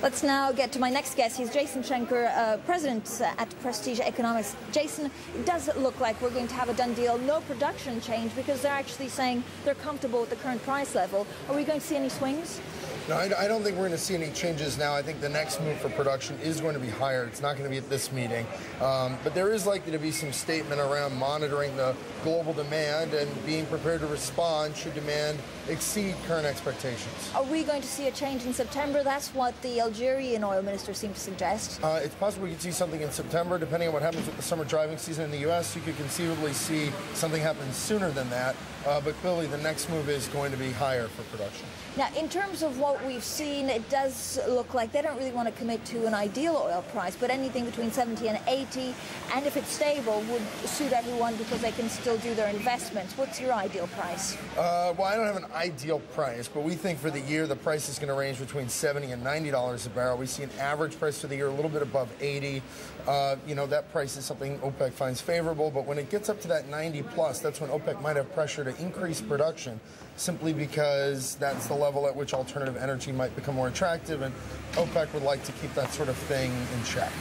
Let's now get to my next guest. He's Jason Schenker, president at Prestige Economics. Jason, it does look like we're going to have a done deal, no production change, because they're actually saying they're comfortable with the current price level. Are we going to see any swings? No, I don't think we're going to see any changes now. I think the next move for production is going to be higher. It's not going to be at this meeting. But there is likely to be some statement around monitoring the global demand and being prepared to respond should demand exceed current expectations. Are we going to see a change in September? That's what the Algerian oil minister seemed to suggest. It's possible we could see something in September. Depending on what happens with the summer driving season in the U.S., you could conceivably see something happen sooner than that. But clearly the next move is going to be higher for production. Now, in terms of what we've seen, it does look like they don't really want to commit to an ideal oil price, but anything between 70 and 80, and if it's stable, would suit everyone because they can still do their investments. What's your ideal price? Well, I don't have an ideal price, but we think for the year the price is going to range between $70 and $90 a barrel. We see an average price for the year a little bit above 80. That price is something OPEC finds favorable, but when it gets up to that 90 plus, that's when OPEC might have pressure to increase production, simply because that's the level at which alternative energy might become more attractive, and OPEC would like to keep that sort of thing in check.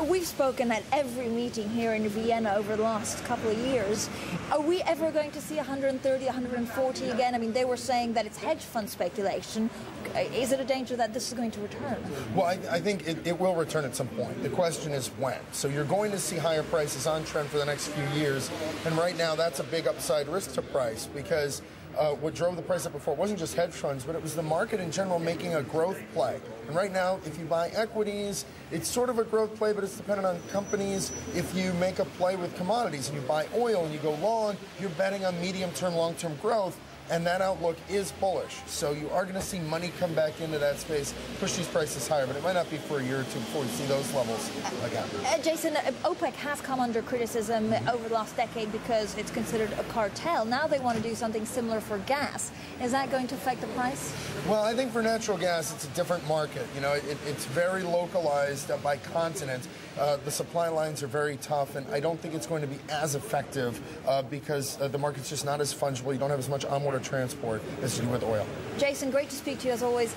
We've spoken at every meeting here in Vienna over the last couple of years. Are we ever going to see 130, 140 again? I mean, they were saying that it's hedge fund speculation. Is it a danger that this is going to return? Well, I think it will return at some point. The question is when. So you're going to see higher prices on trend for the next few years, and right now that's a big upside risk to price, because what drove the price up before wasn't just hedge funds, but it was the market in general making a growth play. And right now, if you buy equities, it's sort of a growth play, but it's dependent on companies. If you make a play with commodities and you buy oil and you go long, you're betting on medium-term, long-term growth. And that outlook is bullish. So you are going to see money come back into that space, push these prices higher, but it might not be for a year or two before we see those levels again. Jason, OPEC has come under criticism over the last decade because it's considered a cartel. Now they want to do something similar for gas. Is that going to affect the price? Well, I think for natural gas, it's a different market. You know, it's very localized by continent. The supply lines are very tough, and I don't think it's going to be as effective because the market's just not as fungible. You don't have as much onward transport as you do with oil. Jason, great to speak to you as always.